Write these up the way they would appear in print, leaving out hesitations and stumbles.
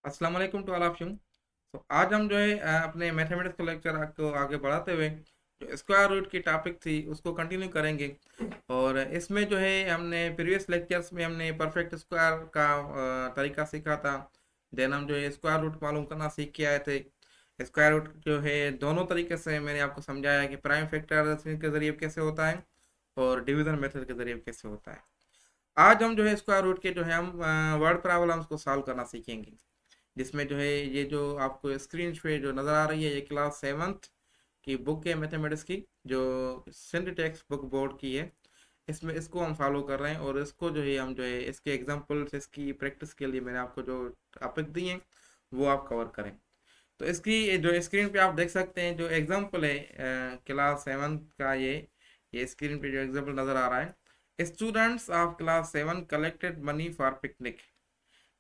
अस्सलाम वालेकुम to all of you. तो आज हम जो है अपने मैथमेटिक्स का लेक्चर को आगे बढ़ाते हुए जो स्क्वायर रूट की टॉपिक थी उसको कंटिन्यू करेंगे। और इसमें जो है हमने प्रीवियस लेक्चर्स में हमने परफेक्ट स्क्वायर का तरीका सीखा था। देन हम जो है स्क्वायर रूट मालूम करना सीख के आए थे। स्क्वायर रूट जो है दोनों तरीके से मैंने आपको समझाया कि प्राइम फैक्टर के जरिए कैसे होता है और डिवीजन मेथड के जरिए कैसे होता है। आज हम जो है स्क्वायर रूट के जो है हम वर्ड प्रॉब्लम्स को सॉल्व करना सीखेंगे, जिसमें जो है ये जो आपको स्क्रीन पे जो नज़र आ रही है ये क्लास सेवन्थ की बुक है मैथमेटिक्स की, जो सिंथेटिक्स बुक बोर्ड की है। इसमें इसको हम फॉलो कर रहे हैं और इसको जो है हम जो है इसके एग्जांपल्स इसकी प्रैक्टिस के लिए मैंने आपको जो टॉपिक दिए हैं वो आप कवर करें। तो इसकी जो स्क्रीन पे आप देख सकते हैं जो एग्जांपल है क्लास सेवन्थ का, ये स्क्रीन पे जो एग्जांपल नज़र आ रहा है, students of class seven collected money for picnic.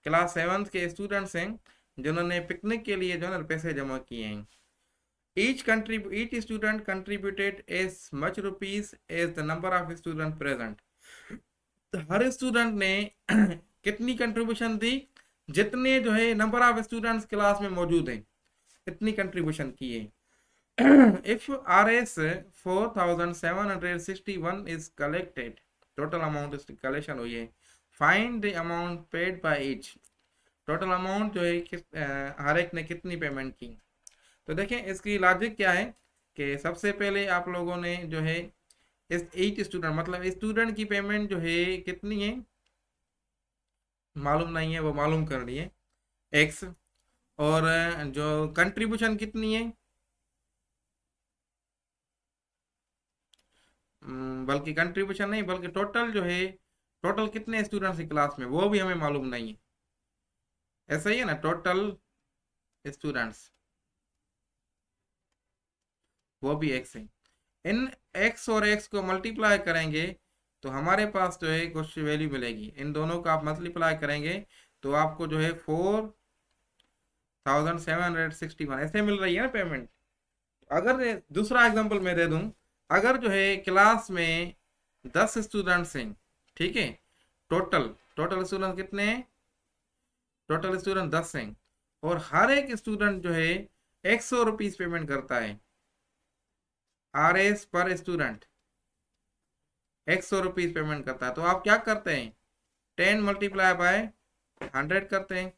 Class seventh के स्टूडेंट्स हैं जिन्होंने पिकनिक के लिए जो है ना पैसे जमा किए हैं। Each student contributed as much rupees as the number of student present. हर स्टूडेंट ने कितनी कंट्रीब्यूशन दी, जितने जो है नंबर ऑफ स्टूडेंट्स क्लास में मौजूद हैं इतनी कंट्रीब्यूशन की है। If R S 4761 is collected, total amount इसकी कलेक्शन हुई है, find the amount paid by each. Total amount जो है हर एक ने कितनी पेमेंट की। तो देखें इसकी लॉजिक क्या है कि सबसे पहले आप लोगों ने जो है इस ईच स्टूडेंट मतलब स्टूडेंट की पेमेंट जो है कितनी है मालूम नहीं है, वो मालूम करनी है एक्स। और जो कंट्रीब्यूशन कितनी है, बल्कि कंट्रीब्यूशन नहीं बल्कि टोटल जो है, टोटल कितने स्टूडेंट्स की क्लास में वो भी हमें मालूम नहीं है। ऐसा ही है ना, टोटल स्टूडेंट्स वो भी एक्स है। इन एक्स और एक्स को मल्टीप्लाई करेंगे तो हमारे पास जो है कुछ वैल्यू मिलेगी। इन दोनों का आप मल्टीप्लाई करेंगे तो आपको जो है 4761 ऐसे मिल रही है ना पेमेंट। अगर दूसरा एग्जांपल मैं दे दूं, अगर जो है क्लास में 10 स्टूडेंट्स हैं, ठीक है, टोटल टोटल स्टूडेंट कितने हैं, टोटल स्टूडेंट 10 हैं, और हर एक स्टूडेंट जो है 100 रुपीज पेमेंट करता है, आर एस पर स्टूडेंट 100 रुपीज पेमेंट करता है, तो आप क्या करते हैं 10 × 100 करते हैं।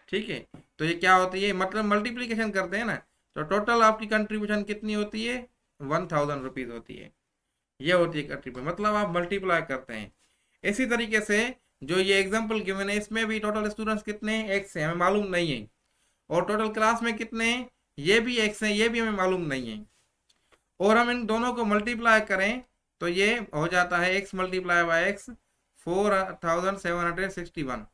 ठीक है, तो ये क्या होती है, मतलब मल्टीप्लीकेशन करते हैं ना, तो टोटल आपकी कंट्रीब्यूशन कितनी होती है 1000 रुपीज होती है। ये होती है कंट्रीब्यूशन, मतलब आप मल्टीप्लाई करते हैं। इसी तरीके से जो ये एग्जांपल गिवन है इसमें भी टोटल स्टूडेंट्स कितने हैं एक्स है, हमें मालूम नहीं है, और टोटल क्लास में कितने हैं ये भी एक्स है, ये भी हमें मालूम नहीं है, और हम इन दोनों को मल्टीप्लाई करें तो ये हो जाता है एक्स मल्टीप्लाई बाय एक्स 4761,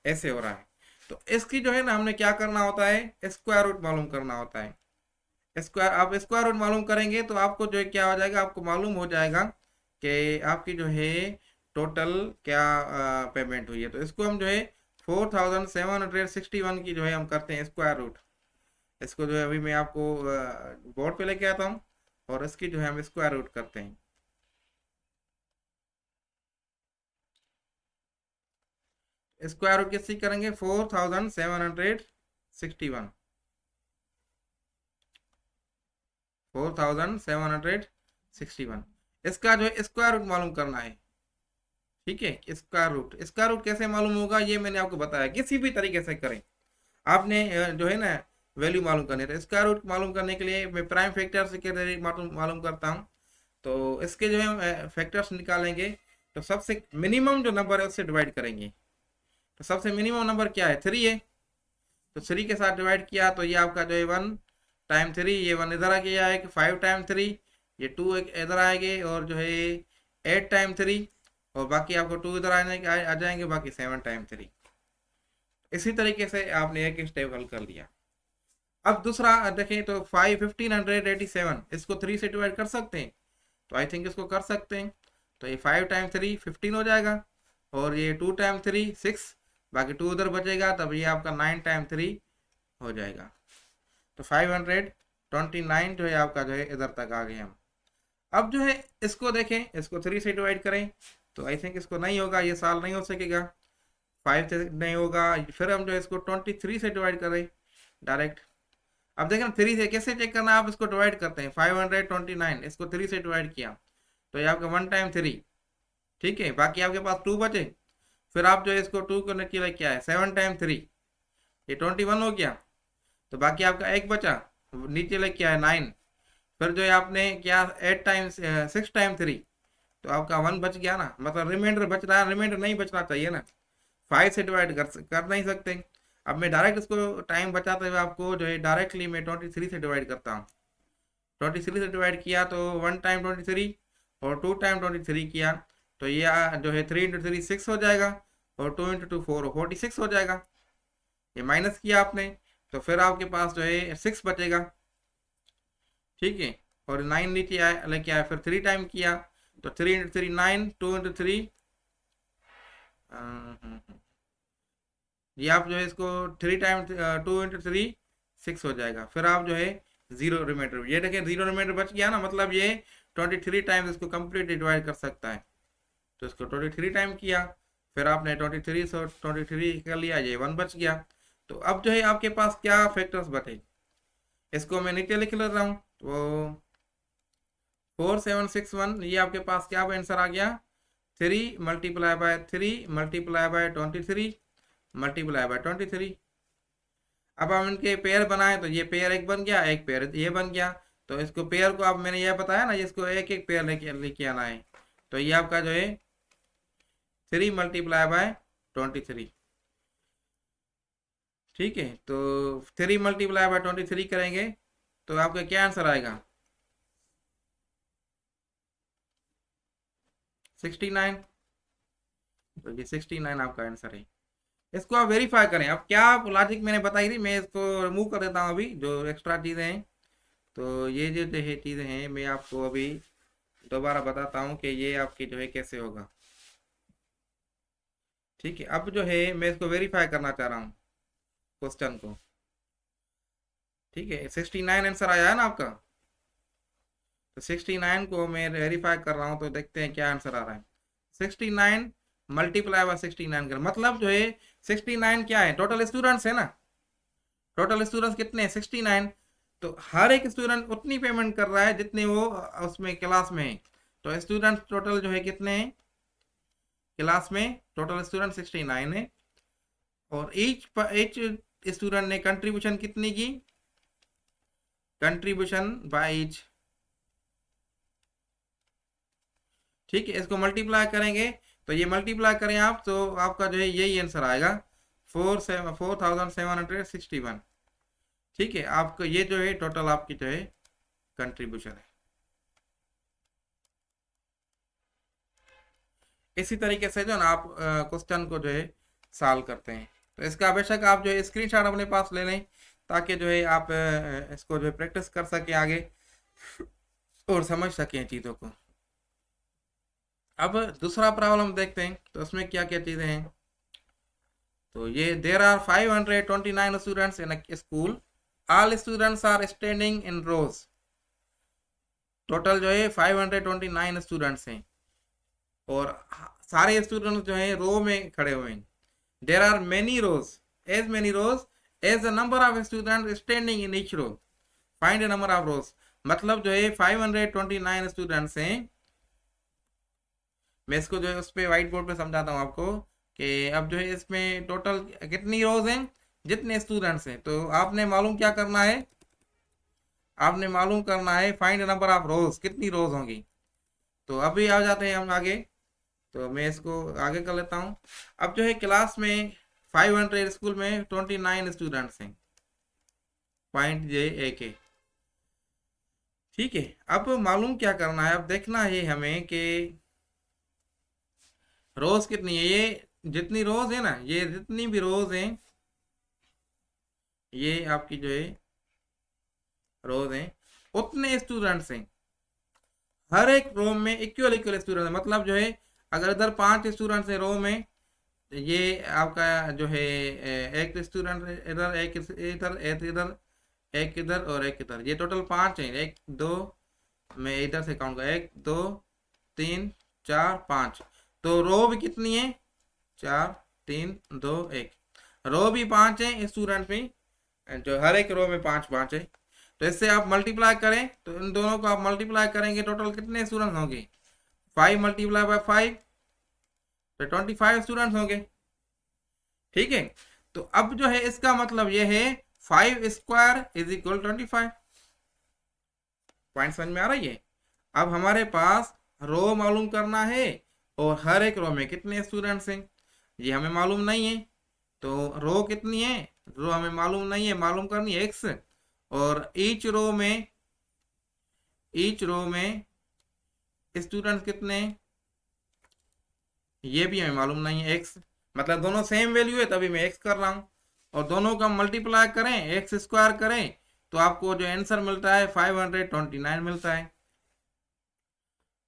ऐसे हो रहा है। तो इसकी जो है ना हमने क्या करना होता है स्क्वायर रूट मालूम करना होता है। स्क्वायर आप स्क्वायर रूट मालूम करेंगे तो आपको जो है क्या हो जाएगा, आपको मालूम हो जाएगा कि आपकी जो है टोटल क्या पेमेंट हुई है। तो इसको हम जो है 4761 की जो है हम करते हैं स्क्वायर रूट। इसको जो है अभी मैं आपको बोर्ड पे लेके आता हूँ और इसकी जो है हम स्क्वायर रूट करते हैं। स्क्वायर रूट किसकी करेंगे 4761, 4761 इसका जो है स्क्वायर रूट मालूम करना है। ठीक है, स्क्वायर रूट कैसे मालूम होगा ये मैंने आपको बताया, किसी भी तरीके से करें आपने जो है ना वैल्यू मालूम करनी है। तो स्क्वायर रूट मालूम करने के लिए मैं प्राइम फैक्टर से के मालूम मालूम करता हूँ। तो इसके जो है फैक्टर्स निकालेंगे तो सबसे मिनिमम जो नंबर है उससे डिवाइड करेंगे। तो सबसे मिनिमम नंबर क्या है 3 है, तो 3 के साथ डिवाइड किया तो ये आपका जो है 1 टाइम 3, ये 1 इधर आ गया है कि 5 टाइम 3, ये 2 इधर आएंगे और जो है 8 टाइम 3, और बाकी आपको 2 इधर आ जाएंगे, बाकी 7 टाइम 3। इसी तरीके से आपने एक स्टेप हल कर लिया। अब दूसरा देखें तो 1587 इसको 3 से डिवाइड कर सकते हैं, तो आई थिंक इसको कर सकते हैं। तो ये 5 टाइम 3 15 हो जाएगा, और ये 2 टाइम 3 6, बाकी 2 उधर बचेगा, तब ये आपका 9 टाइम 3 हो जाएगा। तो 529 जो है आपका जो है इधर तक आ गए हम। अब जो है इसको देखें, इसको 3 से डिवाइड करें तो आई थिंक इसको नहीं होगा, ये सॉल्व नहीं हो सकेगा। 5 से नहीं होगा, फिर हम जो है इसको 23 से डिवाइड करें डायरेक्ट। अब देखें 3 से कैसे चेक करना है, आप इसको डिवाइड करते हैं 529, इसको 3 से डिवाइड किया तो ये आपका 1 टाइम 3, ठीक है, बाकी आपके पास 2 बचे। फिर आप जो है इसको 2 करने के लिए क्या है 7 टाइम 3, ये 21 हो गया। तो बाकी आपका एक बचा, नीचे ले क्या है 9। फिर जो है आपने क्या 8 टाइम 6 टाइम 3, तो आपका 1 बच गया ना, मतलब रिमाइंडर बच रहा है, रिमाइंडर नहीं बचना चाहिए ना, 5 से डिवाइड कर नहीं सकते। अब मैं डायरेक्ट इसको टाइम बचाते हुए आपको जो है डायरेक्टली मैं 23 से डिवाइड करता हूँ। 23 से डिवाइड किया तो 1 टाइम 23 और 2 टाइम 23 किया तो ये जो है 3 इंटू 3 6 हो जाएगा, और 2 इंटू 2 4 46 हो जाएगा। ये माइनस किया आपने तो फिर आपके पास जो है 6 बचेगा, ठीक है, और 9 नीचे आया लेके आया, फिर 3 टाइम किया तो 3 इंटू 3 9, 2 इंटू 3 ये आप जो है इसको 3 टाइम 2 इंटू 3 6 हो जाएगा। फिर आप जो है जीरो रिमाइंडर, ये देखें जीरो रिमाइंडर बच गया ना, मतलब ये 23 टाइम्स इसको कंप्लीट डिवाइड कर सकता है। तो इसको 23 टाइम किया, फिर आपने 23 से 23 कर लिया, ये 1 बच गया। तो अब जो है आपके पास क्या फैक्टर्स बचे, इसको मैं नीचे लिख लेता हूँ। तो 4761 ये आपके पास क्या आंसर आ गया, 3 multiply by 3 multiply by 23 multiply by 23। अब हम इनके पेयर बनाए तो ये पेयर एक बन गया, एक पेयर ये बन गया। तो इसको पेयर को अब मैंने ये बताया ना, इसको एक एक पेयर लेके आना है। तो ये आपका जो है 3 मल्टीप्लाई बाय 23, ठीक है। तो 3 मल्टीप्लाई बाय 23 करेंगे तो आपका क्या आंसर आएगा 69। तो ये 69 आपका आंसर है। इसको आप वेरीफाई करें। अब क्या आप लॉजिक मैंने बताई थी, मैं इसको रिमूव कर देता हूँ अभी जो एक्स्ट्रा चीज़ें हैं। तो ये जो है चीज़ें हैं मैं आपको अभी दोबारा बताता हूँ कि ये आपकी जो है कैसे होगा, ठीक है। अब जो है मैं इसको वेरीफाई करना चाह रहा हूँ क्वेश्चन को, ठीक है। 69 आंसर आया है ना आपका, तो 69 को मैं वेरीफाई कर रहा हूँ तो देखते हैं क्या आंसर आ रहा है। 69 मल्टीप्लाई बाय 69 कर मतलब जो है 69 क्या है, टोटल स्टूडेंट्स है ना, टोटल स्टूडेंट्स कितने हैं 69। तो हर एक स्टूडेंट उतनी पेमेंट कर रहा है जितने वो उसमें क्लास में है। तो स्टूडेंट टोटल जो है कितने हैं क्लास में, टोटल स्टूडेंट 69 है, और ईच स्टूडेंट ने कंट्रीब्यूशन कितनी की, कंट्रीब्यूशन बाय ईच, ठीक है। इसको मल्टीप्लाई करेंगे तो ये मल्टीप्लाई करें आप तो आपका जो है यही आंसर आएगा 4761, ठीक है। आपको ये जो है टोटल आपकी जो है कंट्रीब्यूशन है। इसी तरीके से जो ना आप क्वेश्चन को जो है सॉल्व करते हैं। तो इसका बेशक आप जो है स्क्रीनशॉट अपने पास ले लें ताकि जो है आप इसको जो है प्रैक्टिस कर सकें आगे और समझ सकें चीज़ों को। अब दूसरा प्रॉब्लम देखते हैं तो उसमें क्या क्या चीज़ें हैं। तो ये there are 529 students in a school, all students are standing in rows. Total जो है 529 स्टूडेंट्स हैं और सारे स्टूडेंट्स जो हैं रो में खड़े हुए हैं। There are many rows as the number of student standing in each row, find the number of rows. मतलब जो है 529 स्टूडेंट्स हैं। मैं इसको जो है उस पर व्हाइट बोर्ड पे समझाता हूँ आपको कि अब जो है इसमें टोटल कितनी रोज हैं, जितने स्टूडेंट्स हैं। तो आपने मालूम क्या करना है, आपने मालूम करना है फाइंड नंबर ऑफ रोज, कितनी रोज होंगी। तो अभी आ जाते हैं हम आगे। तो मैं इसको आगे कर लेता हूँ। अब जो है क्लास में 500 स्कूल में 29 स्टूडेंट्स हैं, पॉइंट जे ए के, ठीक है। अब मालूम क्या करना है, अब देखना है हमें कि रोज कितनी है। ये जितनी रोज है ना, ये जितनी भी रोज हैं ये आपकी जो है रोज हैं, उतने स्टूडेंट्स हैं। हर एक रो में इक्वल इक्वल स्टूडेंट है। मतलब जो है अगर इधर 5 स्टूडेंट्स हैं रो में, ये आपका जो है एक स्टूडेंट इधर, एक इधर, एक इधर, एक इधर और एक इधर, ये टोटल 5 है। 1 2, मैं इधर से काउंट कर 1 2 3 4 5। तो रो भी कितनी है 4, 3 2 1। रो भी 5 है स्टूडेंट में, जो हर एक रो में 5 5 है। तो इससे आप मल्टीप्लाई करें तो इन दोनों को आप मल्टीप्लाई करेंगे, टोटल कितने स्टूडेंट होंगे? 5 मल्टीप्लाई बाय 5 तो 25 स्टूडेंट्स होंगे। ठीक है, तो अब जो है इसका मतलब ये है 5 स्क्वायर इज इक्वल 25। पॉइंट समझ में आ रही है? अब हमारे पास रो मालूम करना है और हर एक रो में कितने स्टूडेंट्स हैं ये हमें मालूम नहीं है। तो रो कितनी है, रो हमें मालूम नहीं है, मालूम करनी है एक्स। और ईच रो में स्टूडेंट्स कितने हैं ये भी हमें मालूम नहीं है, एक्स। मतलब दोनों सेम वैल्यू है तभी मैं एक्स कर रहा हूँ। और दोनों का मल्टीप्लाई करें, एक्स स्क्वायर करें, तो आपको जो आंसर मिलता है 529 मिलता है।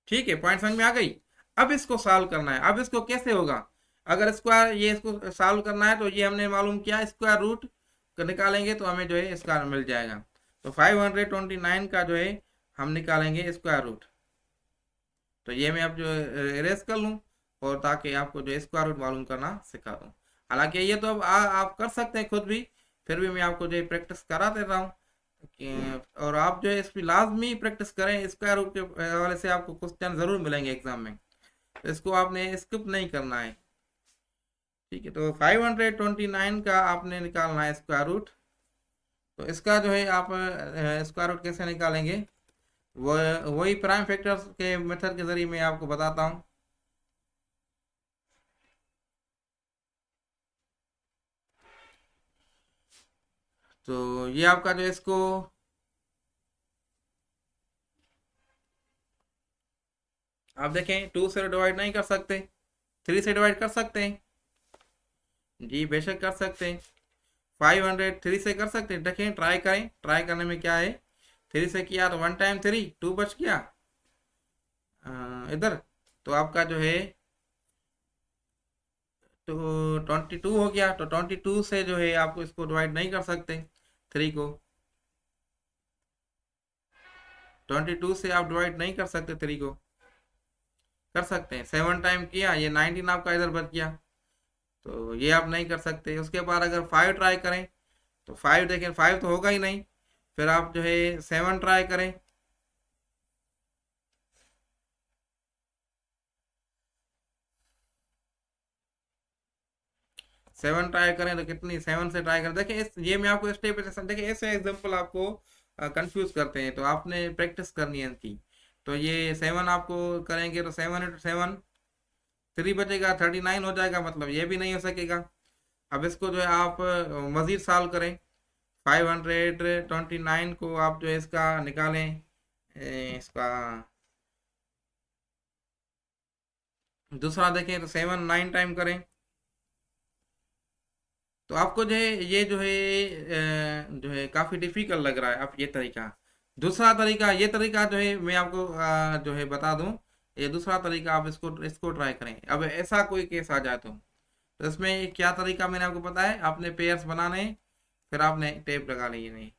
ठीक है, पॉइंट समझ में आ गई? अब इसको सॉल्व करना है। अब इसको कैसे होगा? अगर स्क्वायर ये इसको सॉल्व करना है तो ये हमने मालूम किया, स्क्वायर रूट निकालेंगे तो हमें जो है इसका मिल जाएगा। तो 529 का जो है हम निकालेंगे स्क्वायर रूट। तो ये मैं अब जो इरेज कर लूँ और ताकि आपको जो स्क्वायर रूट मालूम करना सिखा दूँ। हालांकि ये तो अब आप कर सकते हैं खुद भी, फिर भी मैं आपको जो प्रैक्टिस करा देता हूँ। और आप जो है इसकी लाजमी प्रैक्टिस करें, स्क्वायर रूट के हवाले से आपको क्वेश्चन ज़रूर मिलेंगे एग्जाम में, तो इसको आपने स्किप नहीं करना है। ठीक है, तो 529 का आपने निकालना है स्क्वायर रूट। तो इसका जो है आप स्क्वायर रूट कैसे निकालेंगे वो वही प्राइम फैक्टर्स के मेथड के जरिए मैं आपको बताता हूँ। तो ये आपका जो इसको आप देखें 2 से डिवाइड नहीं कर सकते, 3 से डिवाइड कर सकते हैं? जी बेशक कर सकते हैं। 503 से कर सकते हैं, देखें ट्राई करें। ट्राई करने में क्या है, 3 से किया तो 1 टाइम 3 2 बच गया इधर। तो आपका जो है तो 22 हो गया। तो 22 से जो है आपको इसको डिवाइड नहीं कर सकते 3 को, 22 से आप डिवाइड नहीं कर सकते 3 को। कर सकते हैं, 7 टाइम किया, ये 19 आपका इधर बच गया, तो ये आप नहीं कर सकते। उसके बाद अगर 5 ट्राई करें तो 5 देखें 5 तो होगा ही नहीं, फिर आप जो है 7 ट्राई करें। 7 ट्राई करें तो कितनी, 7 से ट्राई करें। देखिए ये मैं आपको स्टेप देखिए, ऐसे एग्जाम्पल आपको कंफ्यूज करते हैं, तो आपने प्रैक्टिस करनी है इनकी। तो ये 7 आपको करेंगे तो 7 इंटू 7 3 बचेगा, 39 हो जाएगा, मतलब ये भी नहीं हो सकेगा। अब इसको जो है आप मजीद सॉल्व करें, 529 को आप जो है इसका निकालें, इसका दूसरा देखें तो 7 9 टाइम करें, तो आपको जो है ये जो है काफ़ी डिफिकल्ट लग रहा है। अब ये तरीका, दूसरा तरीका, ये तरीका जो है मैं आपको जो है बता दूं, ये दूसरा तरीका आप इसको इसको ट्राई करें। अब ऐसा कोई केस आ जाए तो इसमें क्या तरीका मैंने आपको बताया, आपने पेयर्स बनाने, फिर आपने टेप लगा ली नहीं।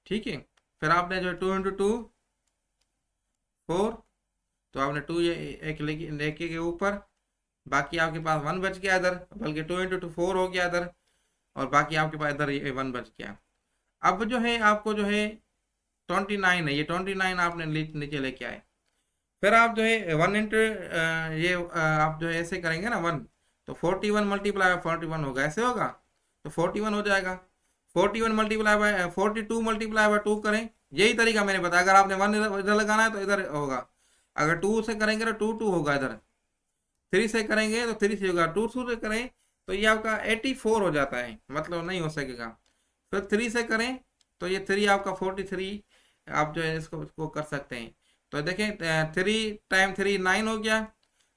ठीक है, फिर आपने जो 2 इंटू 2 4, तो आपने 2 ये एक लेके के ऊपर, बाकी आपके पास 1 बच गया इधर, बल्कि 2 इंटू 2 4 हो गया इधर, और बाकी आपके पास इधर ये 1 बच गया। अब जो है आपको जो है 29 है, ये 29 आपने नीचे लेके आए। फिर आप जो है 1 इंटू ये आप जो है ऐसे करेंगे ना 1, तो 41 मल्टीप्लाई बाय 41 होगा, ऐसे होगा, तो 41 हो जाएगा। 41 मल्टीप्लाई बाय 42 मल्टीप्लाई बाय 2 करें, यही तरीका मैंने बताया। अगर आपने 1 इधर लगाना है तो इधर होगा, अगर 2 से करेंगे तो 2 2 होगा इधर, 3 से करेंगे तो 3 से होगा, 2 से करें तो ये आपका 84 हो जाता है, मतलब नहीं हो सकेगा। फिर 3 से करें तो ये 3 आपका 43, आप जो है इसको कर सकते हैं। तो देखें 3 टाइम 3 9 हो गया,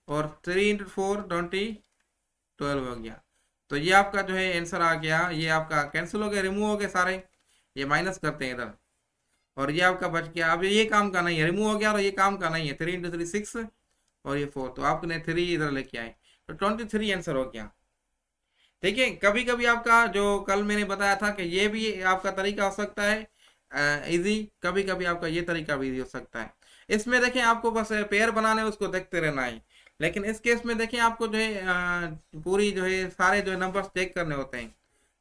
और 3 इंटू 4 12 हो गया। तो ये आपका जो है आंसर आ गया, ये आपका कैंसिल हो गया, रिमूव हो गए सारे, ये माइनस करते हैं इधर, और ये आपका बच गया। अब ये काम का नहीं है, रिमूव हो गया, और ये काम का नहीं है, 3 इंटू 3 6, और ये 4, तो आपने 3 इधर लेके आए, तो 23 आंसर हो गया। देखिए कभी कभी आपका जो कल मैंने बताया था कि ये भी आपका तरीका हो सकता है इजी, कभी कभी आपका ये तरीका भी इजी हो सकता है। इसमें देखें आपको बस पेयर बनाने उसको देखते रहना है, लेकिन इस केस में देखिए आपको जो है पूरी जो है सारे जो है नंबर्स चेक करने होते हैं,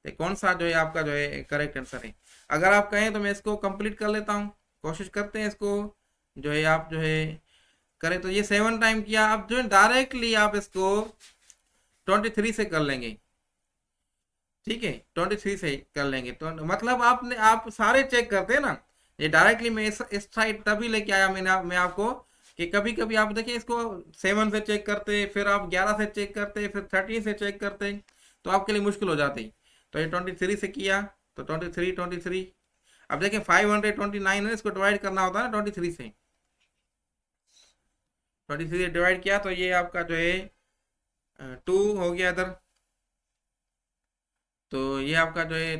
तो कौन सा जो है आपका जो है करेक्ट आंसर है। अगर आप कहें तो मैं इसको कंप्लीट कर लेता हूँ, कोशिश करते हैं इसको जो है आप जो है करें। तो ये 7 टाइम किया, अब जो है डायरेक्टली आप इसको 23 से कर लेंगे, ठीक है, 23 से कर लेंगे। तो मतलब आपने आप सारे चेक करते हैं ना, ये डायरेक्टली मैं इस साइड तभी लेके आया मैं आपको कि कभी कभी आप देखिए इसको 7 से चेक करते, फिर आप 11 से चेक करते, फिर 13 से चेक करते, तो आपके लिए मुश्किल हो जाती। तो ये 23 से किया, तो 23 अब देखिए 529 है, इसको डिवाइड करना होता है ना 23 से, 23 से डिवाइड किया तो ये आपका जो है 2 हो गया इधर, तो ये आपका जो है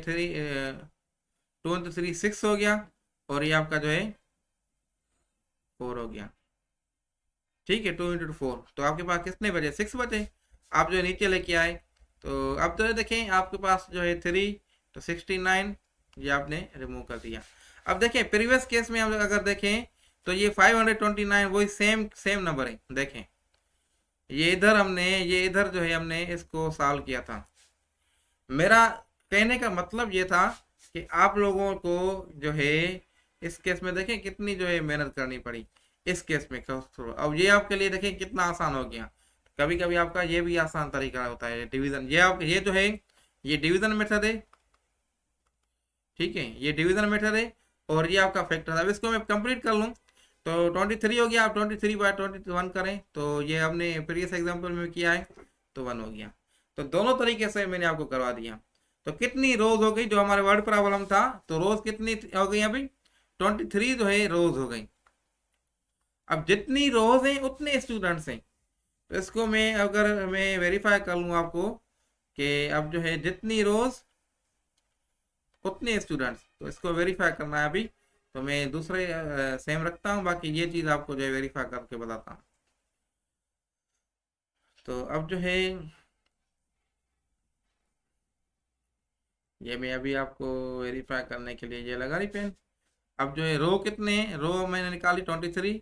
2 into 3 6 हो गया, और ये आपका जो है 4 हो गया, ठीक है। 2 into 4, तो आपके पास कितने बचे, 6 बचे। आप जो है नीचे लेके आए, तो अब तो देखें आपके पास जो है 3, तो 69 ये आपने रिमूव कर दिया। अब देखें प्रीवियस केस में हम अगर देखें तो ये 529 वही सेम सेम नंबर है। देखें ये इधर जो है हमने इसको सॉल्व किया था। मेरा कहने का मतलब ये था कि आप लोगों को जो है इस केस में देखें कितनी जो है मेहनत करनी पड़ी इस केस में। अब ये आपके लिए देखें कितना आसान हो गया। कभी कभी आपका ये भी आसान तरीका होता है डिवीजन, ये जो है ये डिवीजन मेथड है, ठीक है, ये डिवीजन मेथड है, और ये आपका फैक्टर। अब इसको मैं कंप्लीट कर लूँ तो 23 हो गया। आप 23/21 करें तो ये हमने प्रीवियस एग्जाम्पल में किया है, तो 1 हो गया। तो दोनों तरीके से मैंने आपको करवा दिया। तो कितनी रोज हो गई, जो हमारे वर्ड प्रॉब्लम था, तो रोज कितनी हो गई अभी 23 जो है रोज हो गई। अब जितनी रोज हैं उतने स्टूडेंट्स हैं, तो इसको मैं अगर मैं वेरीफाई कर लूँ आपको कि अब जो है जितनी रोज उतने स्टूडेंट्स, तो इसको वेरीफाई करना है अभी। तो मैं दूसरे सेम रखता हूँ, बाकी ये चीज़ आपको जो है वेरीफाई करके बताता हूँ। तो अब जो है ये मैं अभी आपको वेरीफाई करने के लिए ये लगा रही पेन। अब जो है रो कितने हैं, रो मैंने निकाली 23,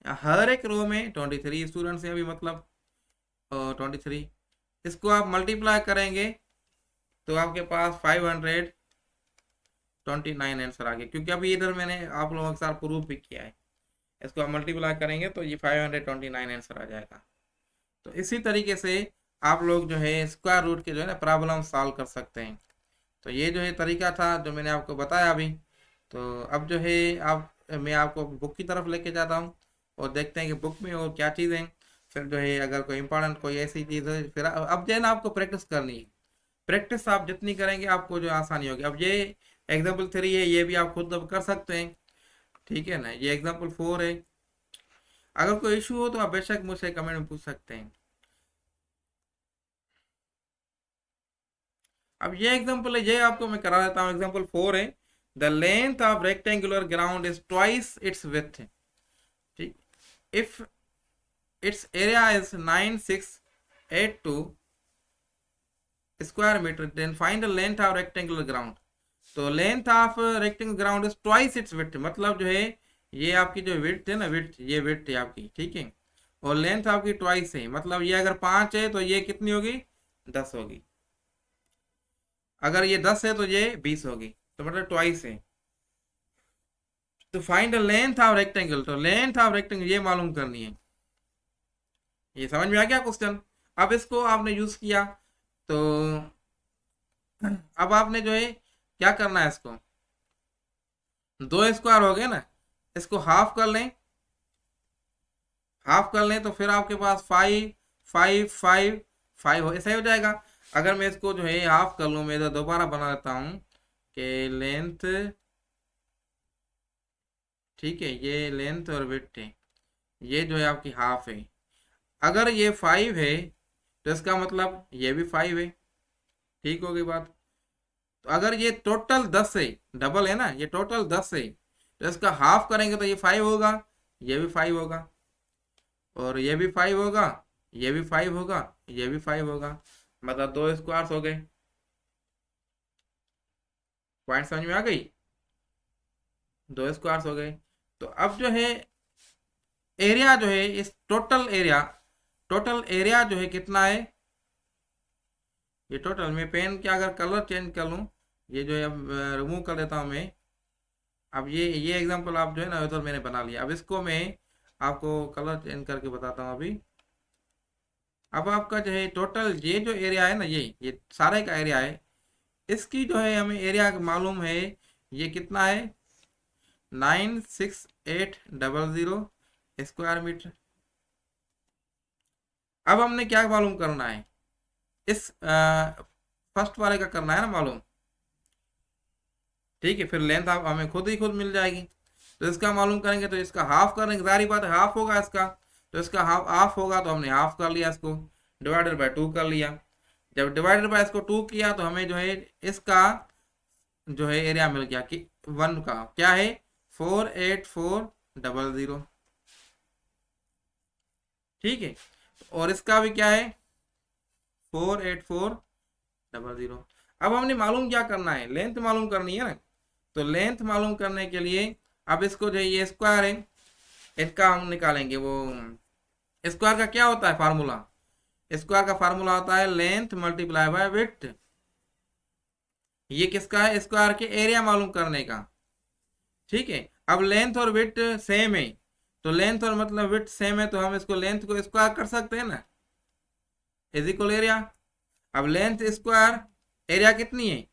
हर एक रो में 23 स्टूडेंट्स हैं अभी, मतलब 23। इसको आप मल्टीप्लाई करेंगे तो आपके पास 529 आंसर आ गया, क्योंकि अभी इधर मैंने आप लोगों के साथ प्रूफ भी किया है। इसको आप मल्टीप्लाई करेंगे तो ये 529 आंसर आ जाएगा। तो इसी तरीके से आप लोग जो है स्क्वायर रूट के जो है ना प्रॉब्लम सॉल्व कर सकते हैं। तो ये जो है तरीका था जो मैंने आपको बताया अभी। तो अब जो है आप मैं आपको बुक की तरफ लेके जाता हूँ और देखते हैं कि बुक में और क्या चीज़ें हैं। फिर जो है अगर कोई इंपॉर्टेंट कोई ऐसी चीज़ है, फिर अब जो है ना आपको प्रैक्टिस करनी है। प्रैक्टिस आप जितनी करेंगे आपको जो आसानी होगी। अब ये एग्जाम्पल 3 है, ये भी आप खुद अब कर सकते हैं, ठीक है ना। ये एग्जाम्पल 4 है। अगर कोई इशू हो तो आप बेशक मुझसे कमेंट में पूछ सकते हैं। अब ये एग्जाम्पल है, ये आपको मैं करा देता हूँ। एग्जाम्पल 4 है, the length of rectangular ground is twice its width, ठीक। If its area is 9682 square metre, then find the length of rectangular ground. तो length of rectangular ground is twice its width, मतलब जो है ये आपकी जो width है ना, विड्थ ये विड्थ है आपकी, ठीक है, और लेंथ आपकी ट्वाइस है, मतलब ये अगर 5 है तो ये कितनी होगी, 10 होगी। अगर ये 10 है तो ये 20 होगी, तो मतलब ट्वाइस है। तो find the length of rectangle, तो लेंथ ऑफ रेक्टेंगल ये मालूम करनी है। ये समझ में आ गया क्वेश्चन। अब इसको आपने यूज किया, तो अब आपने जो है क्या करना है, इसको 2 स्क्वायर हो गए ना, इसको हाफ कर लें। हाफ कर लें तो फिर आपके पास 5 5 5 5 हो, ऐसा ही हो जाएगा। अगर मैं इसको जो है हाफ कर लूँ, मैं तो दोबारा बना देता हूँ कि लेंथ, ठीक है, ये लेंथ और विड्थ है, ये जो है आपकी हाफ है। अगर ये 5 है तो इसका मतलब ये भी 5 है, ठीक हो गई बात। तो अगर ये टोटल 10 है, डबल है ना, ये टोटल 10 है, तो इसका हाफ करेंगे तो ये 5 होगा, ये भी 5 होगा, और ये भी 5 होगा, ये भी 5 होगा, ये भी 5 होगा, मतलब 2 स्क्वायर्स हो गए। पॉइंट समझ में आ गई, 2 स्क्वायर्स हो गए। तो अब जो है एरिया जो है इस टोटल एरिया टोटल एरिया जो है कितना है, ये टोटल, मैं पेन के अगर कलर चेंज कर लूँ, ये जो है अब रिमूव कर देता हूँ मैं। अब ये एग्जांपल आप जो है ना उधर मैंने बना लिया। अब इसको मैं आपको कलर चेंज करके बताता हूँ अभी। अब आपका जो है टोटल ये जो एरिया है ना, ये सारे का एरिया है, इसकी जो है हमें एरिया मालूम है, ये कितना है, 96800 स्क्वायर मीटर। अब हमने क्या मालूम करना है, इस फर्स्ट वाले का करना है ना मालूम। ठीक है, फिर लेंथ आप हमें खुद ही खुद मिल जाएगी। तो इसका मालूम करेंगे तो इसका हाफ करेंगे, सारी बात है, हाफ होगा इसका। तो इसका हाफ हाफ होगा तो हमने हाफ कर लिया, इसको डिवाइडेड बाय 2 कर लिया। जब डिवाइडेड बाय इसको 2 किया तो हमें जो है इसका जो है एरिया मिल गया कि 1 का क्या है, 48400। ठीक है, और इसका भी क्या है, 48400। अब हमने मालूम क्या करना है, लेंथ मालूम करनी है ना। तो लेंथ मालूम करने के लिए अब इसको जो ये स्क्वायर है, इसका हम निकालेंगे। वो स्क्वायर का क्या होता है फार्मूला, स्क्वायर का फार्मूला होता है लेंथ मल्टीप्लाई बाय विड्थ। ये किसका है, स्क्वायर के एरिया मालूम करने का। ठीक है, अब लेंथ और विड्थ सेम है, तो लेंथ और मतलब विड्थ सेम है, तो हम इसको लेंथ को स्क्वायर कर सकते हैं ना, इज इक्वल एरिया। अब लेंथ स्क्वायर, एरिया कितनी है,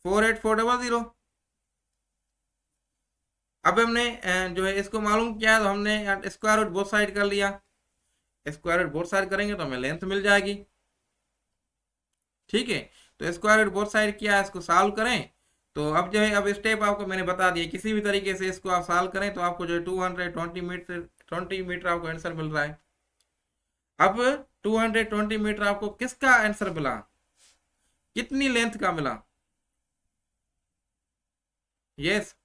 48400। अब हमने जो है इसको मालूम किया, तो हमने स्क्वायर रूट बोथ साइड कर लिया। स्क्वायर रूट बोथ साइड करेंगे तो हमें लेंथ मिल जाएगी। ठीक है, तो स्क्वायर रूट बोथ साइड किया, इसको सॉल्व करें। तो अब जो है, अब स्टेप आपको मैंने बता दिया, किसी भी तरीके से इसको आप सॉल्व करें तो आपको जो है 220 मीटर आपको आंसर मिल रहा है। अब 220 मीटर आपको किसका आंसर मिला, कितनी लेंथ का मिला, यस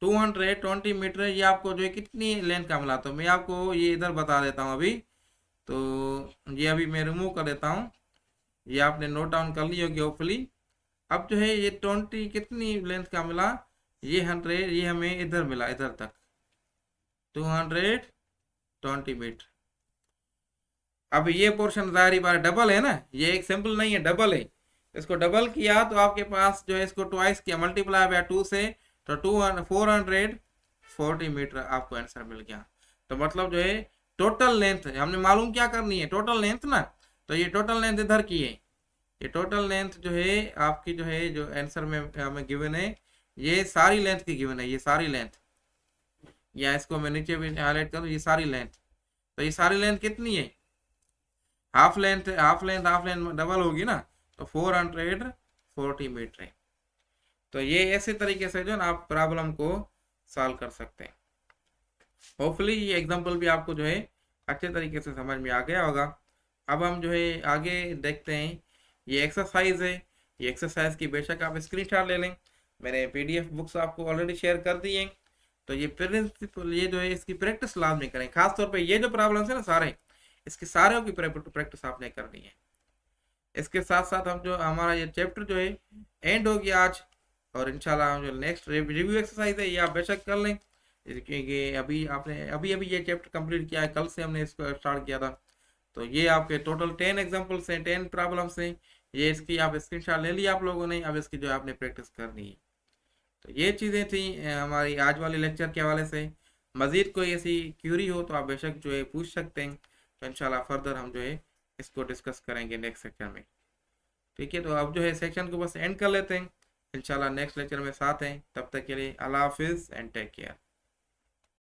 220 मीटर, ये आपको जो है कितनी लेंथ का मिला। तो मैं आपको ये इधर बता देता हूँ अभी। तो ये अभी मैं रिमूव कर देता हूँ, ये आपने नोट डाउन कर ली होगी होपफुली। अब जो है ये 20 कितनी लेंथ का मिला, ये 100, ये हमें इधर मिला, इधर तक 220 मीटर। अब ये पोर्शन जाहिर बात डबल है ना, ये एक सिंपल नहीं है, डबल है। इसको डबल किया तो आपके पास जो है, इसको ट्वाइस किया, मल्टीप्लाई बाय 2 से, तो 440 मीटर आपको आंसर मिल गया। तो मतलब जो है टोटल लेंथ हमने मालूम क्या करनी है, टोटल लेंथ ना। तो ये टोटल लेंथ इधर की है, ये टोटल लेंथ जो है आपकी जो है, जो आंसर में हमें गिवन है, ये सारी लेंथ की गिवन है, ये सारी लेंथ, या इसको मैं नीचे भी हाईलाइट करूँ, ये सारी लेंथ। तो ये सारी लेंथ कितनी है, half length, half length half length double होगी ना, तो 440 मीटर है। तो ये ऐसे तरीके से जो है ना आप प्रॉब्लम को सॉल्व कर सकते हैं। होपफुली ये एग्जांपल भी आपको जो है अच्छे तरीके से समझ में आ गया होगा। अब हम जो है आगे देखते हैं, ये एक्सरसाइज है। ये एक्सरसाइज की बेशक आप स्क्रीनशॉट ले लें, मैंने पीडीएफ बुक्स आपको ऑलरेडी शेयर कर दी हैं। तो ये प्रिंसिपल, ये जो है इसकी प्रैक्टिस लाजमी करें, खासतौर पे ये जो प्रॉब्लम्स है ना सारे, इसके सारे की प्रैक्टिस आपने करनी है। इसके साथ साथ हम जो हमारा ये चैप्टर जो है एंड हो गया आज, और इंशाल्लाह हम जो नेक्स्ट रिव्यू एक्सरसाइज है ये आप बेशक कर लें, क्योंकि अभी आपने अभी अभी ये चैप्टर कंप्लीट किया है, कल से हमने इसको स्टार्ट किया था। तो ये आपके टोटल 10 एग्जाम्पल्स हैं, 10 प्रॉब्लम्स हैं। ये इसकी आप स्क्रीनशॉट ले लिया आप लोगों ने, अब इसकी जो आपने प्रैक्टिस करनी है। तो ये चीज़ें थी हमारी आज वाले लेक्चर के हवाले से। मज़ीद कोई ऐसी क्यूरी हो तो आप बेशक जो है पूछ सकते हैं, तो इंशाल्लाह फर्दर हम जो है इसको डिस्कस करेंगे नेक्स्ट सेक्शन में। ठीक है, तो अब जो है सेक्शन को बस एंड कर लेते हैं, इंशाल्लाह नेक्स्ट लेक्चर में साथ हैं। तब तक के लिए अल्लाह हाफिज़ एंड टेक केयर।